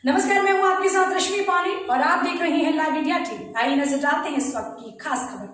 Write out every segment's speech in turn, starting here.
नमस्कार, मैं हूं आपके साथ रश्मि पानी और आप देख रहे हैं लाइव इंडिया टीवी। आइए नजर डालते हैं इस वक्त की खास खबर।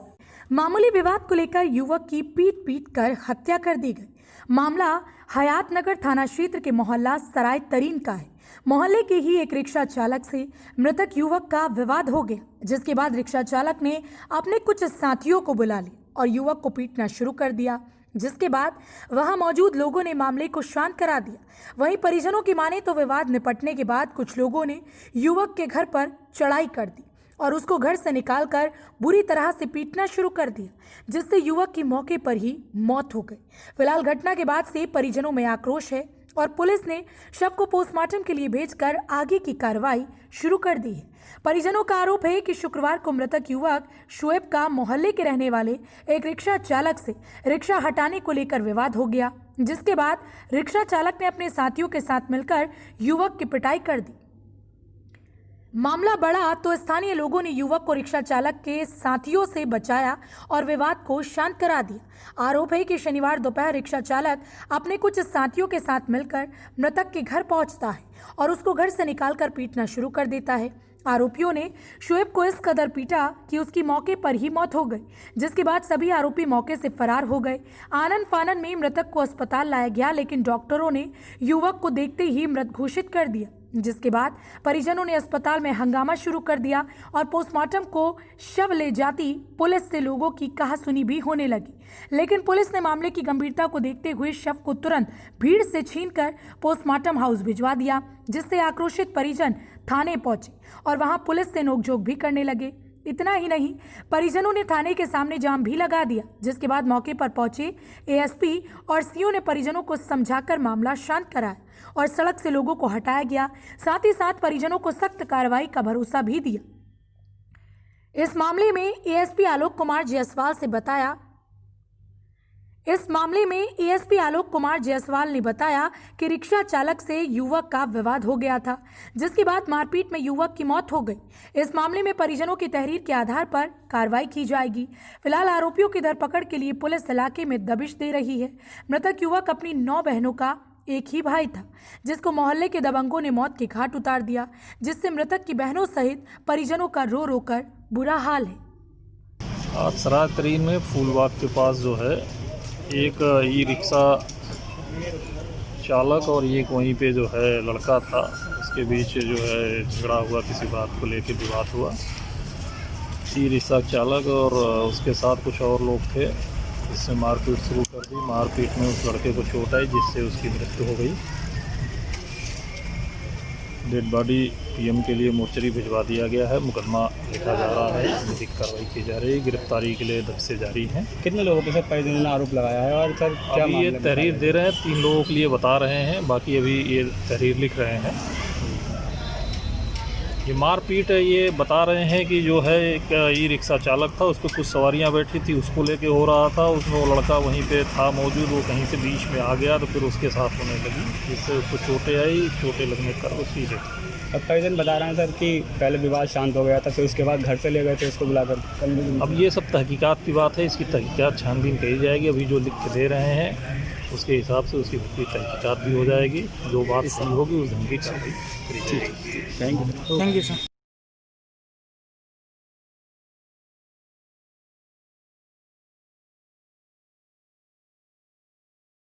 मामूली विवाद को लेकर युवक की पीट कर हत्या कर दी गई। मामला हयातनगर थाना क्षेत्र के मोहल्ला सराय तरीन का है। मोहल्ले के ही एक रिक्शा चालक से मृतक युवक का विवाद हो गया, जिसके बाद रिक्शा चालक ने अपने कुछ साथियों को बुला लिया और युवक को पीटना शुरू कर दिया, जिसके बाद वहां मौजूद लोगों ने मामले को शांत करा दिया। वहीं परिजनों की माने तो विवाद निपटने के बाद कुछ लोगों ने युवक के घर पर चढ़ाई कर दी और उसको घर से निकालकर बुरी तरह से पीटना शुरू कर दिया, जिससे युवक की मौके पर ही मौत हो गई। फिलहाल घटना के बाद से परिजनों में आक्रोश है और पुलिस ने शव को पोस्टमार्टम के लिए भेजकर आगे की कार्रवाई शुरू कर दी है। परिजनों का आरोप है कि शुक्रवार को मृतक युवक शुएब का मोहल्ले के रहने वाले एक रिक्शा चालक से रिक्शा हटाने को लेकर विवाद हो गया, जिसके बाद रिक्शा चालक ने अपने साथियों के साथ मिलकर युवक की पिटाई कर दी। मामला बढ़ा तो स्थानीय लोगों ने युवक को रिक्शा चालक के साथियों से बचाया और विवाद को शांत करा दिया। आरोप है कि शनिवार दोपहर रिक्शा चालक अपने कुछ साथियों के साथ मिलकर मृतक के घर पहुंचता है और उसको घर से निकालकर पीटना शुरू कर देता है। आरोपियों ने शुएब को इस कदर पीटा कि उसकी मौके पर ही मौत हो गई, जिसके बाद सभी आरोपी मौके से फरार हो गए। आनन फानन में मृतक को अस्पताल लाया गया, लेकिन डॉक्टरों ने युवक को देखते ही मृत घोषित कर दिया, जिसके बाद परिजनों ने अस्पताल में हंगामा शुरू कर दिया और पोस्टमार्टम को शव ले जाती पुलिस से लोगों की कहासुनी भी होने लगी। लेकिन पुलिस ने मामले की गंभीरता को देखते हुए शव को तुरंत भीड़ से छीनकर पोस्टमार्टम हाउस भिजवा दिया, जिससे आक्रोशित परिजन थाने पहुंचे और वहां पुलिस से नोकझोंक भी करने लगे। इतना ही नहीं, परिजनों ने थाने के सामने जाम भी लगा दिया, जिसके बाद मौके पर पहुंचे एएसपी और सीओ ने परिजनों को समझाकर मामला शांत कराया और सड़क से लोगों को हटाया गया। साथ ही साथ परिजनों को सख्त कार्रवाई का भरोसा भी दिया। इस मामले में एएसपी आलोक कुमार जायसवाल ने बताया कि रिक्शा चालक से युवक का विवाद हो गया था, जिसके बाद मारपीट में युवक की मौत हो गई। इस मामले में परिजनों की तहरीर के आधार पर कार्रवाई की जाएगी। फिलहाल आरोपियों की धरपकड़ के लिए पुलिस इलाके में दबिश दे रही है। मृतक युवक अपनी 9 बहनों का एक ही भाई था, जिसको मोहल्ले के दबंगों ने मौत के घाट उतार दिया, जिससे मृतक की बहनों सहित परिजनों का रो रो कर बुरा हाल है। आज सराय तरीन में फूलबाग के पास जो है एक ई रिक्शा चालक और एक वहीं पे जो है लड़का था, उसके बीच जो है झगड़ा हुआ, किसी बात को लेकर विवाद हुआ। ई रिक्शा चालक और उसके साथ कुछ और लोग थे, जिससे मारपीट शुरू कर दी। मारपीट में उस लड़के को चोट आई, जिससे उसकी मृत्यु हो गई। डेड बॉडी पीएम के लिए मोर्चरी भिजवा दिया गया है। मुकदमा लिखा जा रहा है, विधिक कार्रवाई की जा रही है। गिरफ्तारी के लिए दबिशें जारी हैं। कितने लोगों के साथ परिजनों ने आरोप लगाया है और सर क्या अभी ये तहरीर दे रहे हैं, 3 लोगों के लिए बता रहे हैं, बाकी अभी ये तहरीर लिख रहे हैं। ये मारपीट ये बता रहे हैं कि जो है एक ई रिक्शा चालक था, उस पर कुछ सवारियां बैठी थी, उसको लेके हो रहा था। उसमें वो लड़का वहीं पे था मौजूद, वो कहीं से बीच में आ गया तो फिर उसके साथ होने लगी, जिससे उसको चोटें आई। चोटें लगने पर उसी से अब परिजन बता रहे हैं सर कि पहले विवाद शांत हो गया था, फिर उसके बाद घर से ले गए थे उसको बुलाकर। अब ये सब तहकीकात की बात है, इसकी तहकीकात छानबीन कही जाएगी। अभी जो लिख के दे रहे हैं उसके हिसाब से उसकी तहकीकात भी हो जाएगी। जो बात सही होगी उस ढंग की कार्रवाई करी जाएगी। Thank you sir.